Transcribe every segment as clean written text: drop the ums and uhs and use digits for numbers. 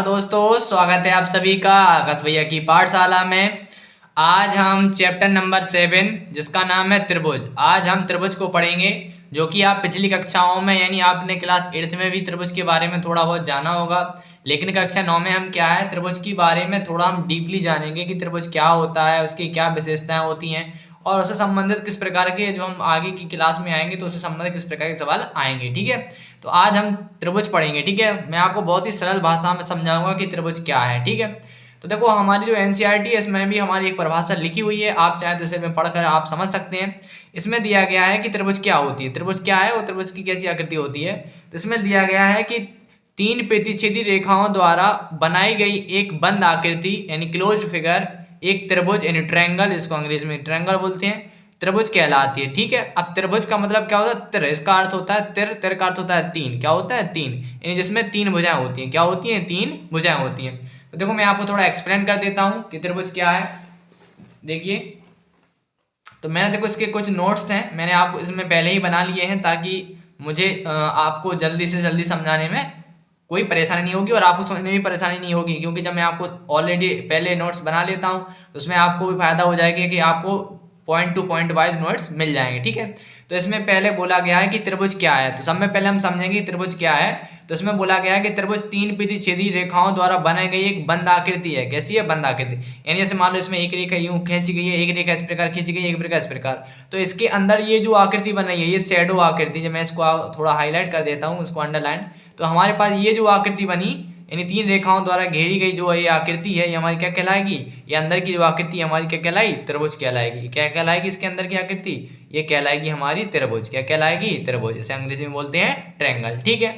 दोस्तों, स्वागत है आप सभी का आकाश भैया की पाठशाला में। आज हम चैप्टर नंबर 7 जिसका नाम है त्रिभुज, आज हम त्रिभुज को पढ़ेंगे, जो कि आप पिछली कक्षाओं में यानी आपने क्लास 8 में भी त्रिभुज के बारे में थोड़ा बहुत जाना होगा। लेकिन कक्षा 9 में हम क्या है त्रिभुज के बारे में थोड़ा हम डीपली जानेंगे कि त्रिभुज क्या होता है, उसकी क्या विशेषताएं होती हैं और उससे संबंधित किस प्रकार के जो हम आगे की क्लास में आएंगे तो उससे संबंधित किस प्रकार के सवाल आएंगे। ठीक है, तो आज हम त्रिभुज पढ़ेंगे। ठीक है, मैं आपको बहुत ही सरल भाषा में समझाऊंगा कि त्रिभुज क्या है। ठीक है, तो देखो हमारी जो एनसीईआरटी है इसमें भी हमारी एक परिभाषा लिखी हुई है, आप चाहे तो इसे में पढ़कर आप समझ सकते हैं। इसमें दिया गया है कि त्रिभुज क्या होती है, त्रिभुज क्या है और त्रिभुज की कैसी आकृति होती है। तो इसमें दिया गया है कि तीन प्रतिच्छेदी रेखाओं द्वारा बनाई गई एक बंद आकृति यानी क्लोज फिगर एक त्रिभुज यानी ट्रायंगल, इसको अंग्रेजी में ट्रायंगल बोलते हैं, त्रिभुज कहलाती है। ठीक है, अब त्रिभुज का मतलब क्या होता है, तिर, इसका अर्थ होता है तिर, तिर का अर्थ होता है तीन, क्या होता है तीन, यानी जिसमें तीन भुजाएं होती हैं। क्या होती हैं, तीन भुजाएं होती हैं। तो देखो मैं आपको थोड़ा एक्सप्लेन कर देता हूं कि त्रिभुज क्या है। देखिए, तो मैंने देखो इसके कुछ नोट्स हैं, मैंने आपको इसमें पहले ही बना लिए हैं ताकि मुझे आपको जल्दी से जल्दी समझाने में कोई परेशानी नहीं होगी और आपको समझने में भी परेशानी नहीं होगी, क्योंकि जब मैं आपको ऑलरेडी पहले नोट्स बना लेता हूं तो उसमें आपको भी फायदा हो जाएगा कि आपको point to point wise notes मिल जाएंगे। ठीक है, तो इसमें पहले बोला गया है कि त्रिभुज क्या है, तो सब में पहले हम समझेंगे त्रिभुज क्या है। तो इसमें बोला गया है कि त्रिभुज तीन प्रतिच्छेदी रेखाओं द्वारा बनाई गई एक बंद आकृति है। कैसी है, बंद आकृति, यानी जैसे मान लो इसमें एक रेखा यूं खींची गई है, एक रेखा इस प्रकार खींची गई है, एक रेखा इस प्रकार, तो इसके अंदर ये जो आकृति बनाई है ये शैडो आकृति, जब मैं इसको थोड़ा हाईलाइट कर देता हूँ, इसको अंडरलाइन, तो हमारे पास ये जो आकृति बनी यानी तीन रेखाओं द्वारा घेरी गई जो ये आकृति है, ये हमारी क्या कहलाएगी, ये अंदर की जो आकृति हमारी क्या कहलाई, त्रिभुज कहलाएगी। क्या कहलाएगी, इसके अंदर की आकृति ये कहलाएगी हमारी त्रिभुज। क्या कहलाएगी, त्रिभुज, इसे अंग्रेजी में बोलते हैं ट्रायंगल। ठीक है,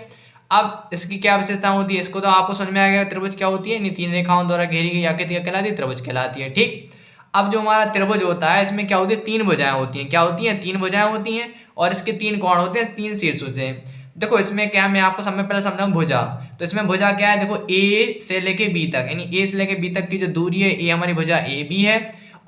अब इसकी क्या विशेषता होती है, इसको तो आपको समझ में आ गया त्रिभुज क्या होती है, तीन रेखाओं द्वारा घेरी गई आकृति क्या कहलाती है, त्रिभुज कहलाती है। ठीक, अब जो हमारा त्रिभुज होता है इसमें क्या होती है, तीन भुजाएं होती हैं। क्या होती हैं, तीन भुजाएं होती हैं और इसके तीन कोण होते हैं, तीन शीर्ष होते हैं। देखो इसमें क्या, मैं आपको सब में पहले समझाऊं भुजा, तो इसमें भुजा क्या है, देखो ए से लेके बी तक, यानी ए से लेके बी तक की जो दूरी है ये हमारी भुजा ए बी है,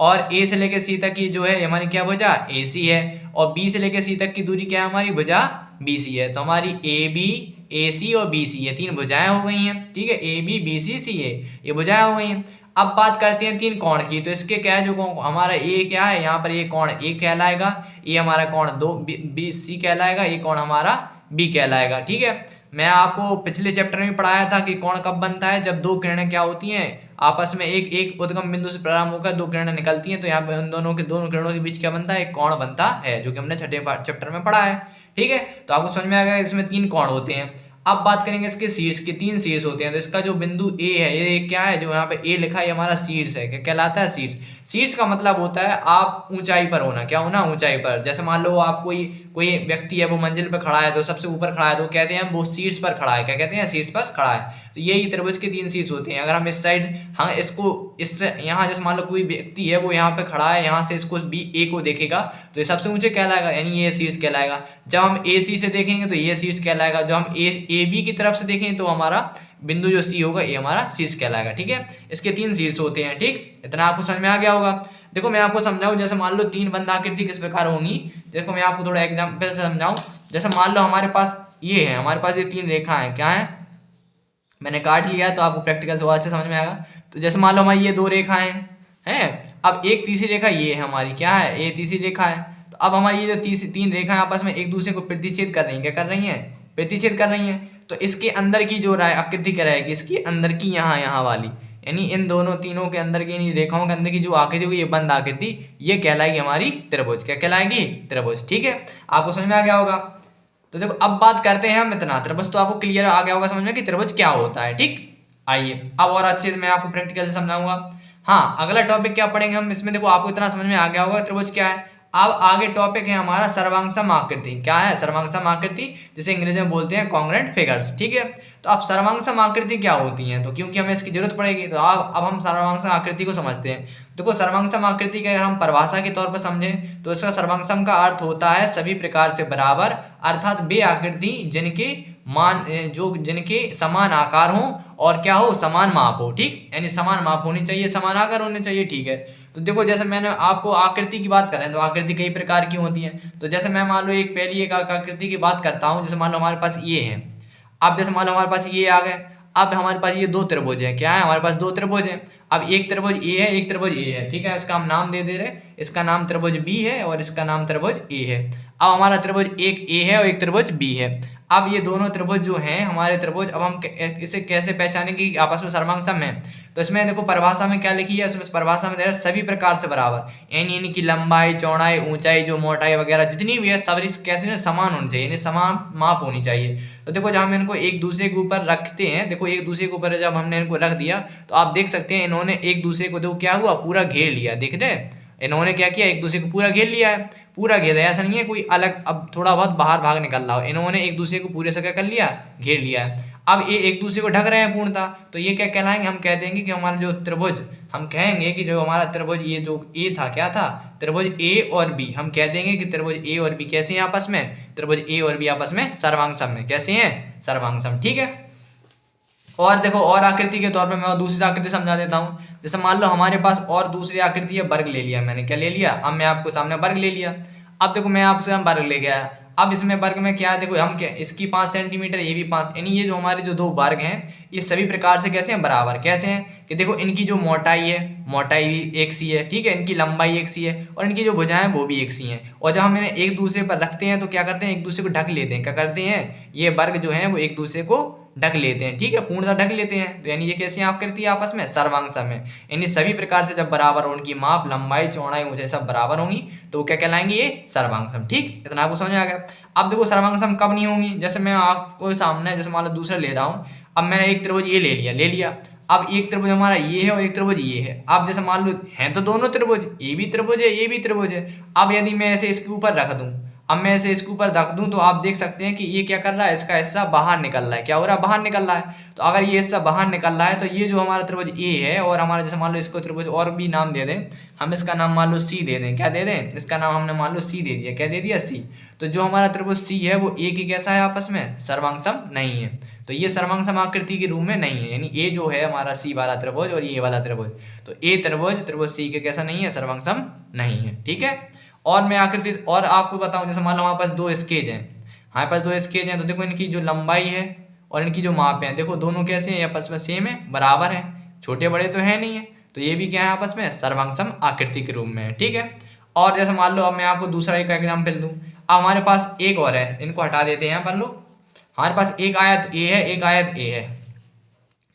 और ए से लेके सी तक की जो है हमारी क्या भुजा ए सी है, और बी से लेके सी तक की दूरी क्या है हमारी भुजा बी सी है। तो हमारी ए बी ए सी और बी सी, ये तीन भुजाएं हो गई हैं। ठीक है, ए बी बी सी सी ए, ये भुजाएं हो गई हैं। अब बात करते हैं तीन कोण की, तो इसके क्या है, जो हमारा ए क्या है, यहाँ पर ये कोण ए कहलाएगा, ये हमारा कोण दो बी सी कहलाएगा, ये कोण हमारा बी कहलाएगा। ठीक है, मैं आपको पिछले चैप्टर में पढ़ाया था कि कोण कब बनता है, जब दो किरणें क्या होती हैं आपस में एक उद्गम बिंदु से प्रारंभ होकर दो किरणें निकलती हैं, तो यहाँ पे उन दोनों किरणों के बीच क्या बनता है, एक कोण बनता है, जो कि हमने छठे चैप्टर में पढ़ा है। ठीक है, तो आपको समझ में आ गया इसमें तीन कोण होते हैं। अब बात करेंगे इसके शीर्ष के, तीन शीर्ष होते हैं। तो इसका जो बिंदु ए है, ये क्या है, जो यहाँ पे ए लिखा है, हमारा शीर्ष है। क्या कहलाता है, शीर्ष। शीर्ष का मतलब होता है आप ऊंचाई पर होना, क्या होना, ऊंचाई पर। जैसे मान लो आप कोई व्यक्ति है वो मंजिल पर खड़ा है, तो सबसे ऊपर खड़ा है, तो कहते हैं वो शीर्ष पर खड़ा है। क्या कहते हैं, शीर्ष पर खड़ा है। तो यही त्रिभुज के तीन शीर्ष होते हैं। अगर हम इस साइड हम इसको इस यहाँ जैसे मान लो कोई व्यक्ति है वो यहाँ पे खड़ा है, यहाँ से इसको बी ए को देखेगा तो ये सबसे ऊंचे कहलाएगा, यानी ये शीर्ष कहलाएगा। जब हम ए सी से देखेंगे तो ये शीर्ष कहलाएगा। जब हम ए बी की तरफ से देखेंगे तो हमारा बिंदु जो सी होगा ये हमारा शीर्ष कहलाएगा। ठीक है, इसके तीन शीर्ष होते हैं। ठीक, इतना आपको समझ में आ गया होगा। देखो मैं आपको समझाऊं, जैसे मान लो तीन बंद आकृति किस प्रकार होंगी। देखो मैं आपको थोड़ा एग्जाम्पल से समझाऊं। जैसे मान लो हमारे पास ये है, हमारे पास ये तीन रेखा है, क्या है, मैंने काट लिया है तो आपको प्रैक्टिकल से अच्छे समझ में आएगा। तो जैसे मान लो हमारी ये दो रेखाएं हैं, अब एक तीसरी रेखा ये है हमारी, क्या है, ये तीसरी रेखा है। तो अब हमारी ये जो तीन रेखाएं आपस में एक दूसरे को प्रतिच्छेद कर रही हैं, क्या कर रही हैं, प्रतिच्छेद कर रही हैं। तो इसके अंदर की जो आकृति क्या रहेगी, इसकी अंदर की यहाँ वाली, यानी इन दोनों तीनों के अंदर की रेखाओं के अंदर की जो आकृति हुई, ये बंद आकृति, ये कहलाएगी हमारी त्रिभुज। क्या कहलाएगी, त्रिभुज। ठीक है, आपको समझ में आ गया होगा। तो देखो अब बात करते हैं हम इतना, त्रिभुज तो आपको क्लियर आ गया होगा समझ में कि त्रिभुज क्या होता है। ठीक, आइए अब और अच्छे से मैं आपको प्रैक्टिकल से समझाऊंगा। हाँ, अगला टॉपिक क्या पढ़ेंगे हम, इसमें देखो आपको इतना समझ में आ गया होगा त्रिभुज क्या है। अब आगे टॉपिक है हमारा सर्वांगसम आकृति। क्या है, सर्वांगसम आकृति, जिसे अंग्रेजी में बोलते हैं कॉन्ग्रुएंट फिगर्स। ठीक है, तो अब सर्वांगसम आकृति क्या होती है, तो क्योंकि हमें इसकी जरूरत पड़ेगी तो अब हम सर्वांगसम आकृति को समझते हैं। देखो सर्वांगसम आकृति का अगर हम परिभाषा के तौर पर समझें तो इसका सर्वांगसम का अर्थ होता है सभी प्रकार से बराबर, अर्थात वे आकृति जिनके समान आकार हो और क्या हो, समान माप हो। ठीक, यानी समान माप होनी चाहिए, समान आकार होने चाहिए। ठीक है, तो देखो जैसे मैंने आपको आकृति की बात करें तो आकृति कई प्रकार की होती है। तो जैसे मैं मान लो पहली एक आकृति की बात करता हूँ, जैसे मान लो हमारे पास ये है। अब जैसे मान लो हमारे पास ये आ गए, अब हमारे पास ये दो त्रिभुज है, क्या है हमारे पास दो त्रिभुज है। अब एक त्रिभुज ए है, एक त्रिभुज ए है, ठीक है, इसका हम नाम दे रहे, इसका नाम त्रिभुज बी है और इसका नाम त्रिभुज ए है। अब हमारा त्रिभुज एक ए है और एक त्रिभुज बी है। अब ये दोनों त्रिभुज जो हैं हमारे त्रिभुज, अब हम इसे कैसे पहचानेंगे कि आपस में सर्वांग है। तो इसमें देखो परिभाषा में क्या लिखी है, इसमें परिभाषा में दे रहा है सभी प्रकार से बराबर, यानी इनकी लंबाई, चौड़ाई, ऊंचाई, जो मोटाई वगैरह जितनी भी है सब कैसे समान होनी चाहिए, यानी समान माप होनी चाहिए। तो देखो जब हम इनको एक दूसरे के ऊपर रखते हैं, देखो एक दूसरे के ऊपर जब हमने इनको रख दिया तो आप देख सकते हैं इन्होंने एक दूसरे को, देखो क्या हुआ, पूरा घेर लिया, देख रहे हैं इन्होंने क्या किया, एक दूसरे को पूरा घेर लिया है, पूरा घेर है, ऐसा नहीं है कोई अलग अब थोड़ा बहुत बाहर भाग निकल रहा हो, इन्होंने एक दूसरे को पूरे से क्या कर लिया, घेर लिया है। अब ये एक दूसरे को ढक रहे हैं पूर्णतः, तो ये क्या कहलाएंगे, हम कह देंगे कि हमारा जो त्रिभुज, हम कहेंगे कि जो हमारा त्रिभुज ये जो ए था, क्या था, त्रिभुज ए और बी, हम कह देंगे कि त्रिभुज ए और बी कैसे हैं आपस में, त्रिभुज ए और बी आपस में सर्वांग में, कैसे हैं, सर्वांग, ठीक है। और देखो और आकृति के तौर पर मैं और दूसरी आकृति समझा देता हूँ। जैसे मान लो हमारे पास और दूसरी आकृति है, वर्ग ले लिया मैंने, क्या ले लिया, अब मैं आपको सामने वर्ग ले लिया। अब देखो मैं आपसे हम वर्ग ले गया, अब इसमें वर्ग में क्या है, देखो हम क्या, इसकी 5 सेंटीमीटर, ये भी 5, यानी ये जो हमारे जो दो वर्ग हैं ये सभी प्रकार से कैसे हैं, बराबर। कैसे हैं कि देखो इनकी जो मोटाई है, मोटाई भी एक सी है, ठीक है, इनकी लंबाई एक सी है और इनकी जो भुजाएं वो भी एक सी हैं। और जब हम इन्हें एक दूसरे पर रखते हैं तो क्या करते हैं, एक दूसरे को ढक लेते हैं, क्या करते हैं, ये वर्ग जो है वो एक दूसरे को ढक लेते हैं, ठीक है, पूर्णतः ढक लेते हैं। तो यानी ये कैसी आकृति है आपस में, सर्वांग है, यानी सभी प्रकार से जब बराबर हो, उनकी माप, लंबाई, चौड़ाई, ऊंचाई सब बराबर होंगी तो क्या कहलाएंगे, ये सर्वांग, ठीक, इतना आपको समझ आ गया। अब देखो सर्वांग कब नहीं होंगी, जैसे मैं आपको सामने, जैसे मान लो दूसरा ले रहा हूँ, अब मैंने एक त्रिभुज ये ले लिया, अब एक त्रिभुज हमारा ये है और एक त्रिभुज ये है। अब जैसे मान लो हैं तो दोनों त्रिभुज, ये भी त्रिभुज है, ये भी त्रिभुज है। अब यदि मैं ऐसे इसके ऊपर रख दूं, अब मैं इसे इसके ऊपर रख दूं तो आप देख सकते हैं कि ये क्या कर रहा है, इसका हिस्सा बाहर निकल रहा है, क्या हो रहा है, बाहर निकल रहा है। तो अगर ये हिस्सा बाहर निकल रहा है तो ये जो हमारा त्रिभुज ए है और हमारा, जैसे मान लो इसको त्रिभुज और भी नाम दे दें, हम इसका नाम मान लो सी दे दें, क्या दे दें, इसका नाम हमने मान लो सी दे दिया, क्या दे दिया, सी। तो जो हमारा त्रिभुज सी है वो ए की कैसा है, आपस में सर्वांग नहीं है, तो ये सर्वांग आकृति के रूप में नहीं है, यानी ए जो है हमारा सी वाला त्रिभुज और ये वाला त्रिभुज, तो ए त्रिभुज सी के कैसा नहीं है, सर्वांग नहीं है, ठीक है। और मैं आकृति और आपको बताऊं, जैसे मान लो हमारे पास दो स्केच हैं, हमारे पास दो स्केच हैं, तो देखो इनकी जो लंबाई है और इनकी जो माप है, देखो दोनों कैसे हैं, आपस में सेम है, बराबर है, छोटे बड़े तो है नहीं है, तो ये भी क्या है आपस में सर्वांग आकृति के रूप में है, ठीक है। और जैसे मान लो अब मैं आपको दूसरा एक एग्जाम्पल दूं, अब हमारे पास एक और है, इनको हटा देते हैं अपन लोग, हमारे पास एक आयत ए है, एक आयत ए है,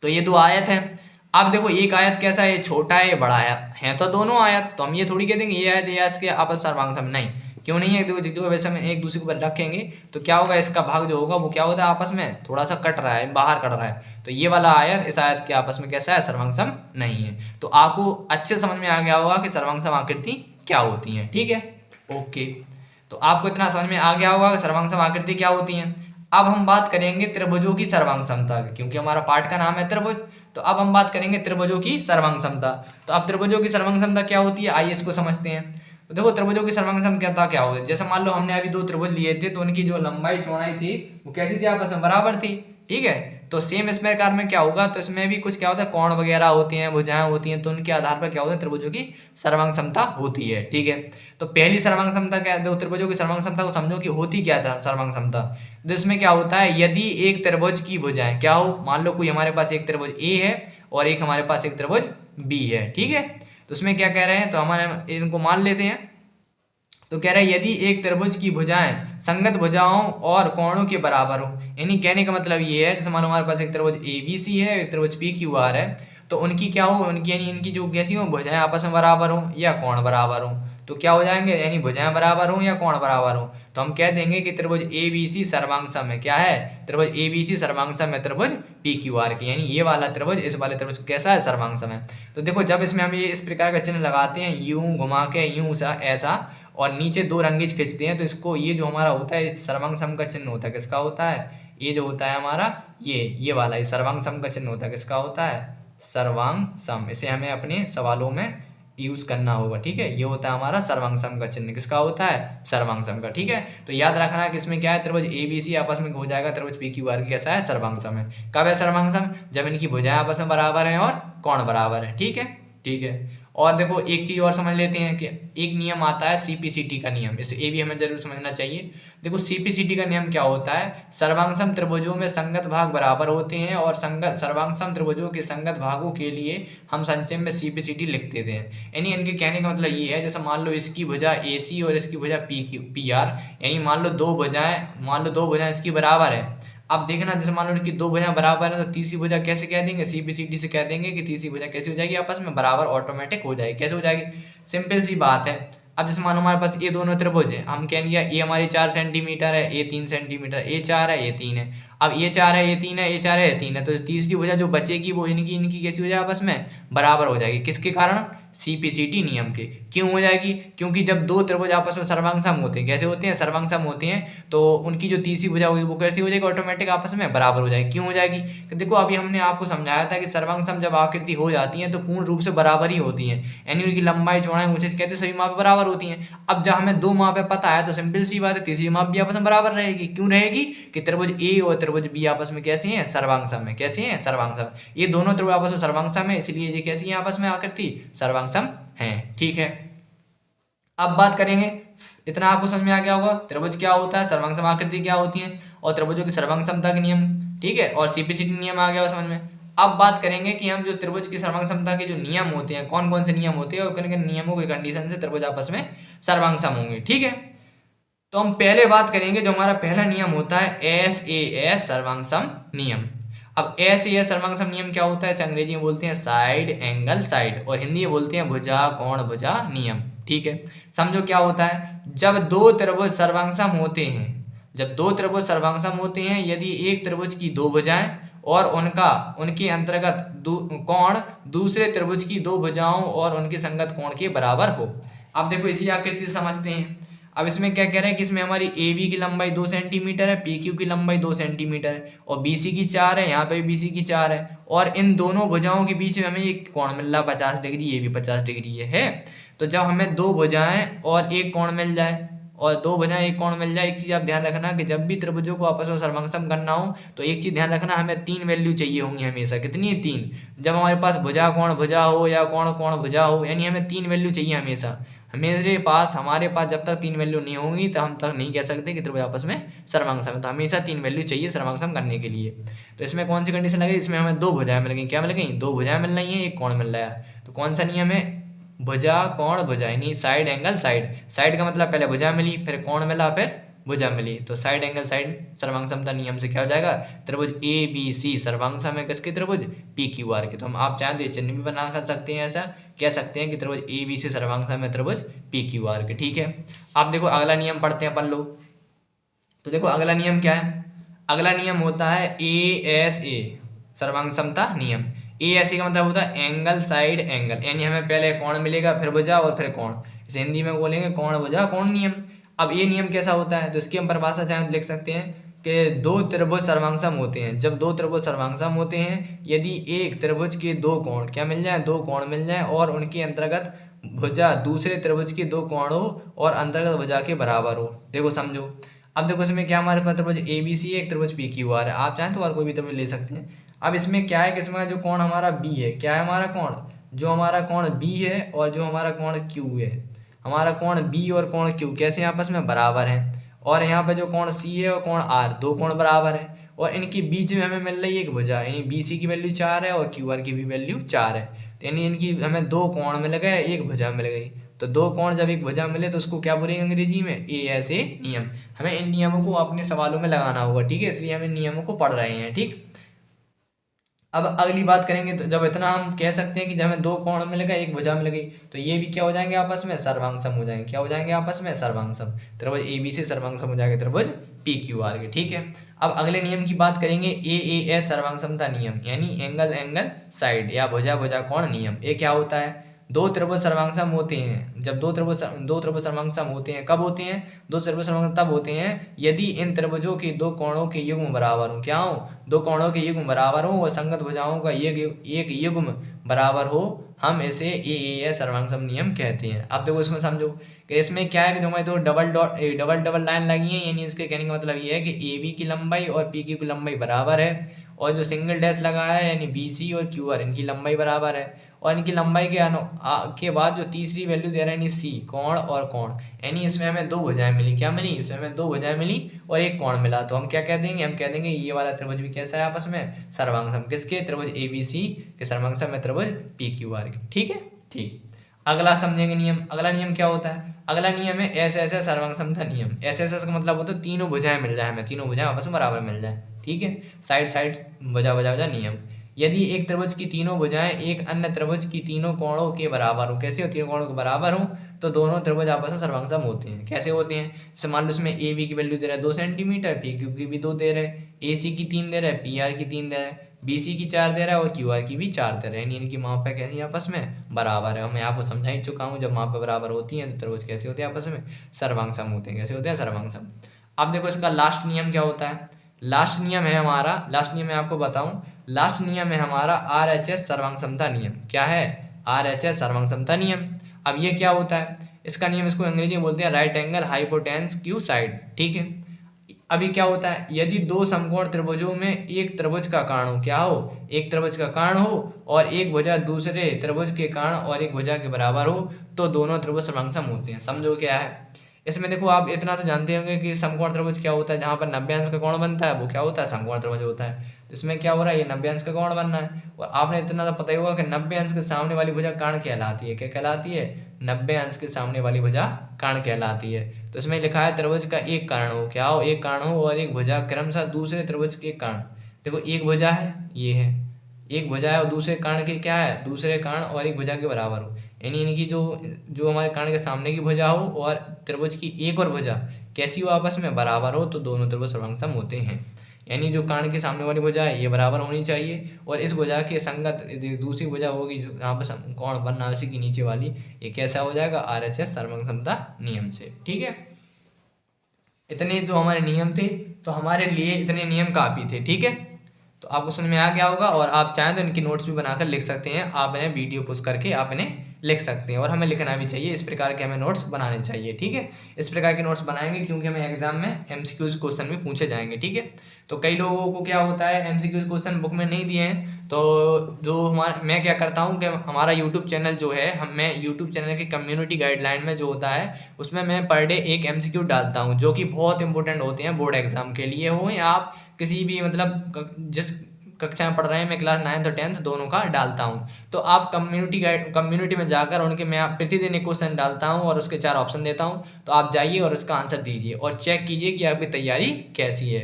तो ये दो आयत है। अब देखो एक आयत कैसा है, छोटा है, बड़ा है तो दोनों आयत, तो हम ये थोड़ी कह देंगे ये आयत या इसके आपस सर्वांग नहीं, क्यों नहीं है, देखो वैसे हम एक दूसरे के ऊपर रखेंगे तो क्या होगा, इसका भाग जो होगा वो क्या होता है, आपस में थोड़ा सा कट रहा है, बाहर कट रहा है, तो ये वाला आयत इस आयत के आपस में कैसा है, सर्वांग नहीं है। तो आपको अच्छे समझ में आ गया होगा कि सर्वांग आकृति क्या होती है, ठीक है, ओके। तो आपको इतना समझ में आ गया होगा कि सर्वांग आकृति क्या होती है। अब हम बात करेंगे त्रिभुजों की सर्वांग समता, क्योंकि हमारा पाठ का नाम है त्रिभुज, तो अब हम बात करेंगे त्रिभुजों की सर्वांग समता। तो अब त्रिभुजों की सर्वांग समता क्या होती है, आइए इसको समझते हैं। तो देखो त्रिभुजों की सर्वांग समता क्या होती है, जैसे मान लो हमने अभी दो त्रिभुज लिए थे तो उनकी जो लंबाई चौड़ाई थी वो कैसी थी, आपस में बराबर थी, ठीक है। तो सेम इस प्रकार में क्या होगा, तो इसमें भी कुछ क्या होता है, कोण वगैरह होती हैं, भुजाएं होती हैं, तो उनके आधार पर क्या होता है, त्रिभुजों की सर्वांग समता होती है, ठीक है। तो पहली सर्वांग समता क्या है, त्रिभुजों की सर्वांग समता को समझो कि होती क्या है सर्वांग समता। तो इसमें क्या होता है, यदि एक त्रिभुज की भुजाएं क्या हो, मान लो कोई हमारे पास एक त्रिभुज ए है और एक हमारे पास एक त्रिभुज बी है, ठीक है। तो उसमें क्या कह रहे हैं, तो हमारे इनको मान लेते हैं, तो कह रहे हैं यदि एक त्रिभुज की भुजाएं संगत भुजाओं और कोणों के बराबर हो, यानी कहने का मतलब ये है, जैसे मानो हमारे पास एक त्रिभुज ए बी सी है, एक त्रिभुज पी क्यू आर है, तो उनकी क्या हो, उनकी यानी इनकी जो कैसी हो भुजाएं आपस में बराबर हो या कोण बराबर हो, तो क्या हो जाएंगे, यानी भुजाएं बराबर हो या कोण बराबर हो, तो हम कह देंगे कि त्रिभुज ए बी सी सर्वांग सम है, क्या है, त्रिभुज ए बी सी सर्वांग सम है त्रिभुज पी क्यू आर की, यानी ये वाला त्रिभुज इस वाले त्रिभुज कैसा है, सर्वांग सम है। तो देखो जब इसमें हम ये इस प्रकार का चिन्ह लगाते हैं, यूं घुमा के यूं ऐसा, और नीचे दो रंगीज खींचते हैं, तो इसको ये जो हमारा होता है सर्वांग सम का चिन्ह होता है, किसका होता है, ये जो होता है हमारा ये वाला ये सर्वांग सम का चिन्ह होता है, किसका होता है, सर्वांग सम। इसे हमें अपने सवालों में यूज करना होगा, ठीक है। ये होता है हमारा सर्वांग सम का चिन्ह, किसका होता है, सर्वांग सम का, ठीक है। तो याद रखना कि इसमें क्या है, त्रिभुज ए बी सी आपस में हो जाएगा, त्रिभुज पी क्यू आर कैसा है, सर्वांग सम है। कब है सर्वांग सम, जब इनकी भुजाएं आपस में बराबर हैं और कोण बराबर है, ठीक है, ठीक है। और देखो एक चीज़ और समझ लेते हैं कि एक नियम आता है सीपीसीटी का नियम, इसे ये भी हमें जरूर समझना चाहिए। देखो सीपीसीटी का नियम क्या होता है, सर्वांगसम त्रिभुजों में संगत भाग बराबर होते हैं और संगत सर्वांगसम त्रिभुजों के संगत भागों के लिए हम संक्षेप में सीपीसीटी लिख देते हैं। यानी इनके कहने का मतलब ये है, जैसे मान लो इसकी भुजा AC और इसकी भुजा PR, यानी मान लो दो भुजाएं इसकी बराबर है। अब देखना, जैसे मान लो कि दो भुजाएं बराबर है तो तीसरी भुजा कैसे कह देंगे, सीपीसीटी से कह देंगे कि तीसरी भुजा कैसी हो जाएगी, आपस में बराबर ऑटोमेटिक हो जाएगी। कैसे हो जाएगी, सिंपल सी बात है। अब जैसे मानो हमारे पास ये दोनों त्रिभुज है, हम कहेंगे ए हमारी 4 सेंटीमीटर है, ए 3 सेंटीमीटर, ए 4 है, ए 3 है। अब ये 4 है, ये 3 है, ये 4 है, ये 3 है, तो तीसरी भुजा जो बचेगी वो इनकी कैसी हो जाएगी, आपस में बराबर हो जाएगी। किसके कारण, सीपीसीटी नियम के। क्यों हो जाएगी, क्योंकि जब दो त्रिभुज आपस में सर्वांगसम होते हैं, कैसे होते हैं, सर्वांगसम होते हैं, तो उनकी जो तीसरी भुजा होगी वो कैसी हो जाएगी, ऑटोमेटिक आपस में बराबर हो जाएगी। क्यों हो जाएगी, देखो अभी हमने आपको समझाया था कि सर्वांगसम जब आकृति हो जाती है तो पूर्ण रूप से बराबर ही होती है, यानी उनकी लंबाई चौड़ाई ऊंचाई कहते सभी मापे बराबर होती हैं। अब जब हमें दो मापे पता है तो सिंपल सी बात है, तीसरी माप भी आपस में बराबर रहेगी। क्यों रहेगी, कि त्रिभुज ए और त्रिभुज बी आपस में कैसे हैं, सर्वांगसम है। कैसे हैं, सर्वांगसम। ये दोनों त्रिभुज आपस में सर्वांगसम है, इसलिए ये कैसी है, आपस में आकृति सर्वांगसम है। ठीक है, अब बात करेंगे, इतना आपको समझ में आ गया होगा त्रिभुज क्या होता है, सर्वांगसम आकृति क्या होती है, और त्रिभुजों की सर्वांगसमता के नियम। ठीक है, और सीपीसीटी नियम आ गया समझ में। अब बात करेंगे कि हम जो त्रिभुज की सर्वांगसमता के जो नियम होते हैं, कौन कौन से नियम होते हैं और किन किन नियमों की कंडीशन से त्रिभुज आपस में सर्वांगसम होंगे। ठीक है, तो हम पहले बात करेंगे जो हमारा पहला नियम होता है SAS सर्वांगसम नियम। अब SAS सर्वांगसम नियम क्या होता है, इसे अंग्रेजी में बोलते हैं साइड एंगल साइड, और हिंदी में बोलते हैं भुजा कोण भुजा नियम। ठीक है, समझो क्या होता है, जब दो त्रिभुज सर्वांगसम होते हैं, जब दो त्रिभुज सर्वांगसम होते हैं, यदि एक त्रिभुज की दो भुजाएं और उनके अंतर्गत कोण दूसरे त्रिभुज की दो भुजाओं और उनके संगत कोण के बराबर हो। अब देखो इसी आकृति से समझते हैं। अब इसमें क्या कह रहे हैं कि इसमें हमारी AB की लंबाई 2 सेंटीमीटर है, PQ की लंबाई 2 सेंटीमीटर है, और BC की 4 है, यहाँ पे भी BC की 4 है, और इन दोनों भुजाओं के बीच में हमें एक कोण मिल रहा 50 डिग्री, ये भी 50 डिग्री है। तो जब हमें दो भुजाएं और एक कोण मिल जाए, और दो भुजाएं एक कोण मिल जाए, एक चीज़ आप ध्यान रखना कि जब भी त्रिभुजों को आपस में सर्वांगसम करना हो तो एक चीज़ ध्यान रखना, हमें 3 वैल्यू चाहिए होंगी हमेशा। कितनी, 3। जब हमारे पास भुजा कोण भुजा हो या कोण कोण भुजा हो, यानी हमें 3 वैल्यू चाहिए हमेशा। हमारे पास जब तक 3 वैल्यू नहीं होंगी तो हम तक नहीं कह सकते कि त्रिभुज आपस में सर्वांगसम है। तो हमेशा 3 वैल्यू चाहिए सर्वांगसम करने के लिए। तो इसमें कौन सी कंडीशन लगी, इसमें हमें दो भुजाएं मिल गई। क्या मिल गई, दो भुजाएं मिल रही हैं, एक कोण मिल रहा है। तो कौन सा नियम है, भुजा कोण भुजा, यानी साइड एंगल साइड। साइड का मतलब पहले भुजा मिली, फिर कोण मिला, फिर भुजा मिली, तो साइड एंगल साइड सर्वांगसमता नियम से क्या हो जाएगा, त्रिभुज ABC सर्वांगसम है किसके, त्रिभुज PQR के। तो हम आप चाहें तो ये चिन्ह भी बना कर सकते हैं, ऐसा कह सकते हैं कि त्रिभुज ABC सर्वांगसम है त्रिभुज PQR के। ठीक है, आप देखो अगला नियम पढ़ते हैं अपन लोग। तो देखो अगला नियम क्या है, अगला नियम होता है ASA सर्वांगसमता नियम। ASA का मतलब होता है एंगल साइड एंगल, यानी हमें पहले कोण मिलेगा, फिर भुजा और फिर कोण। इसे हिंदी में बोलेंगे कोण भुजा कोण नियम। अब ये नियम कैसा होता है, तो इसकी हम परिभाषा चाहें तो लिख सकते हैं कि दो त्रिभुज सर्वांगसम होते हैं। जब दो त्रिभुज सर्वांगसम होते हैं, यदि एक त्रिभुज के दो कोण क्या मिल जाए, दो कोण मिल जाए, और उनके अंतर्गत भुजा दूसरे त्रिभुज के दो कोणों और अंतर्गत भुजा के बराबर हो। देखो समझो, अब देखो इसमें क्या हमारे पास त्रिभुज ABC है, एक त्रिभुज PQR है। आप चाहें तो और कोई भी त्रिभुज ले सकते हैं। अब इसमें क्या है कि इसमें जो कोण हमारा B है, क्या है हमारा कोण, जो हमारा कोण B है और जो हमारा कोण Q है, हमारा कोण B और कोण Q कैसे आपस में बराबर हैं। और यहाँ पे जो कोण C है और कोण R, दो कोण बराबर है, और इनके बीच में हमें मिल रही है एक भुजा, यानी BC की वैल्यू 4 है और QR की भी वैल्यू 4 है। तो यानी इनकी हमें दो कोण मिल गए, एक भुजा मिल गई। तो दो कोण जब एक भुजा मिले तो उसको क्या बोलेंगे अंग्रेजी में, ASA नियम। हमें इन नियमों को अपने सवालों में लगाना होगा। ठीक है, इसलिए हम इन नियमों को पढ़ रहे हैं। ठीक, अब अगली बात करेंगे। तो जब इतना हम कह सकते हैं कि जब हमें दो कोण मिल गए, एक भुजा मिल गई, तो ये भी क्या हो जाएंगे, आपस में सर्वांगसम हो जाएंगे। क्या हो जाएंगे, आपस में सर्वांगसम। त्रिभुज ABC सर्वांगसम हो जाएगा त्रिभुज PQR के। ठीक है, अब अगले नियम की बात करेंगे, AAS सर्वांगसमता नियम, यानी एंगल एंगल साइड या भुजा भुजा कोण नियम। ये क्या होता है, दो त्रिभुज सर्वांगसम होते हैं। जब दो त्रिभुज सर्वांगसम होते हैं, कब होते हैं, दो त्रिभुज सर्वांगसम तब होते हैं यदि इन त्रिभुजों के दो कोणों के युग्म बराबर हो। क्या हो, दो कोणों के युग्म बराबर हो और संगत भुजाओं का एक युग्म बराबर हो। हम इसे AAS सर्वांगसम नियम कहते हैं। अब देखो इसमें समझो कि इसमें क्या है कि जो हमारी दो डबल लाइन लगी है, यानी इसके कहने का मतलब ये है कि AB की लंबाई और PQ की लंबाई बराबर है, और जो सिंगल डैश लगा है यानी BC और QR इनकी लंबाई बराबर है, और इनकी लंबाई के बाद जो तीसरी वैल्यू दे रहा है यानी C कोण और कोण, यानी इसमें हमें दो भुजाएं मिली। क्या मिली? इसमें हमें दो भुजाएं मिली और एक कोण मिला। तो हम क्या कह देंगे? हम कह देंगे ये वाला त्रिभुज भी कैसा है आपस में? सर्वांगसम। किसके? त्रिभुज ABC के सर्वांगसम है त्रिभुज PQR के। ठीक है, ठीक। अगला समझेंगे नियम। अगला नियम क्या होता है? अगला नियम है ऐसे सर्वांग समता नियम। ऐसे का मतलब होता है तीनों भुजाएं मिल जाए, हमें तीनों भुजाएं आपस में बराबर मिल जाए। ठीक है, साइड साइड भुजा नियम। यदि एक त्रिभुज की तीनों भुजाएं एक अन्य त्रिभुज की तीनों कोणों के बराबर हो। कैसे हो? तीनों कोणों के बराबर हो तो दोनों त्रिभुज आपस में सर्वांगसम होते हैं। कैसे होते हैं? जैसे मान लो इसमें AB की वैल्यू दे रहा है 2 सेंटीमीटर, PQ की भी 2 दे रहे हैं, AC की 3 दे रहा है, PR की 3 दे रहा है, BC की 4 दे रहा है और QR की भी 4 दे रहा है। यानी इनकी माप है कैसी आपस में? बराबर है। मैं आपको समझा ही चुका हूँ, जब माप बराबर होती है तो त्रिभुज कैसे होते हैं आपस में? सर्वांगसम होते हैं। कैसे होते हैं? सर्वांगसम। अब देखो इसका लास्ट नियम क्या होता है। लास्ट नियम है हमारा, लास्ट नियम मैं आपको बताऊं, लास्ट नियम है हमारा RHS सर्वांगसमता नियम। क्या है? RHS सर्वांगसमता नियम। अब ये क्या होता है? इसका नियम, इसको अंग्रेजी में बोलते हैं right angle hypotenuse Q side. ठीक है, अभी क्या होता है? यदि दो समकोण त्रिभुजों में एक त्रिभुज का कारण हो, क्या हो? एक त्रिभुज का कारण हो और एक भुजा दूसरे त्रिभुज के कारण और एक भुजा के बराबर हो तो दोनों त्रिभुज सर्वांगसम होते हैं। समझो क्या है इसमें। देखो आप इतना तो जानते होंगे कि समकोण त्रिभुज क्या होता है, जहां पर 90 अंश का कोण बनता है वो क्या होता है? समकोण त्रिभुज होता है। तो इसमें क्या हो रहा है? ये 90 अंश का कोण बनना है, और आपने इतना तो पता ही होगा कि 90 अंश के सामने वाली भुजा कर्ण कहलाती है। क्या कहलाती है? 90 अंश के सामने वाली भुजा कर्ण कहलाती है। तो इसमें लिखा है त्रिभुज का एक कारण हो। क्या हो? एक कारण हो और एक भुजा क्रमशः दूसरे त्रिभुज के कारण। देखो एक भुजा है, ये है, एक भुजा है और दूसरे कारण के क्या है? दूसरे कारण और एक भुजा के बराबर हो। यानी इनकी जो हमारे कारण के सामने की भुजा हो और त्रिभुज की एक और भुजा कैसी हो? आपस में बराबर हो तो दोनों त्रिभुज सर्वांगसम होते हैं। यानी जो कारण के सामने वाली भुजा है ये बराबर होनी चाहिए और इस भुजा के संगत दूसरी भुजा होगी जो यहाँ पर कोण बनना है उसी की नीचे वाली, ये कैसा हो जाएगा? RHS सर्वांगसमता नियम से। ठीक है, इतने जो हमारे नियम थे, तो हमारे लिए इतने नियम काफ़ी थे। ठीक है, तो आपको समझ में आ गया होगा, और आप चाहें तो इनकी नोट्स भी बनाकर लिख सकते हैं। आप इन्हें वीडियो पोस्ट करके आप इन्हें लिख सकते हैं, और हमें लिखना भी चाहिए। इस प्रकार के हमें नोट्स बनाने चाहिए। ठीक है, इस प्रकार के नोट्स बनाएंगे क्योंकि हमें एग्जाम में MCQs क्वेश्चन भी पूछे जाएंगे। ठीक है, तो कई लोगों को क्या होता है MCQs क्वेश्चन बुक में नहीं दिए हैं, तो जो मैं क्या करता हूँ कि हमारा यूट्यूब चैनल जो है, मैं यूट्यूब चैनल की कम्युनिटी गाइडलाइन में जो होता है उसमें मैं पर डे एक MCQ डालता हूँ जो कि बहुत इंपॉर्टेंट होते हैं बोर्ड एग्जाम के लिए हो, या आप किसी भी मतलब जिस कक्षा में पढ़ रहे हैं, मैं क्लास 9th और 10th दोनों का डालता हूं। तो आप कम्युनिटी में जाकर उनके मैं प्रतिदिन एक क्वेश्चन डालता हूं और उसके 4 ऑप्शन देता हूं। तो आप जाइए और उसका आंसर दीजिए और चेक कीजिए कि आपकी तैयारी कैसी है,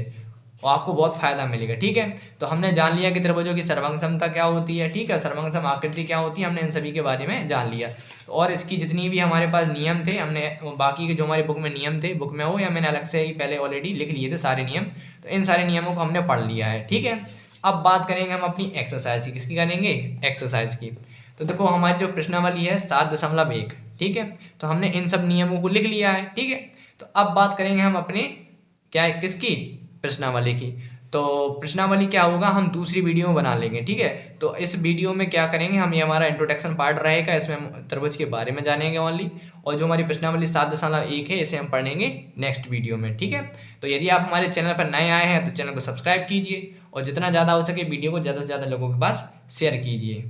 और आपको बहुत फायदा मिलेगा। ठीक है, तो हमने जान लिया कि त्रिभुजों की सर्वांगसमता क्या होती है। ठीक है, सर्वांगसम आकृति क्या होती है, हमने इन सभी के बारे में जान लिया। और इसकी जितनी भी हमारे पास नियम थे, हमने बाकी के जो हमारी बुक में नियम थे, बुक में हो या मैंने अलग से ही पहले ऑलरेडी लिख लिए थे सारे नियम, तो इन सारे नियमों को हमने पढ़ लिया है। ठीक है, अब बात करेंगे हम अपनी एक्सरसाइज की। किसकी करेंगे? एक्सरसाइज की। तो देखो हमारी जो प्रश्नावली है 7.1। ठीक है, तो हमने इन सब नियमों को लिख लिया है। ठीक है, तो अब बात करेंगे हम अपने क्या किसकी? प्रश्नावली की। तो प्रश्नावली क्या होगा, हम दूसरी वीडियो में बना लेंगे। ठीक है, तो इस वीडियो में क्या करेंगे हम, ये हमारा इंट्रोडक्शन पार्ट रहेगा, इसमें हम त्रिभुज के बारे में जानेंगे ओनली, और जो हमारी प्रश्नावली 7.1 है इसे हम पढ़ेंगे नेक्स्ट वीडियो में। ठीक है, तो यदि आप हमारे चैनल पर नए आए हैं तो चैनल को सब्सक्राइब कीजिए और जितना ज़्यादा हो सके वीडियो को ज़्यादा से ज़्यादा लोगों के पास शेयर कीजिए।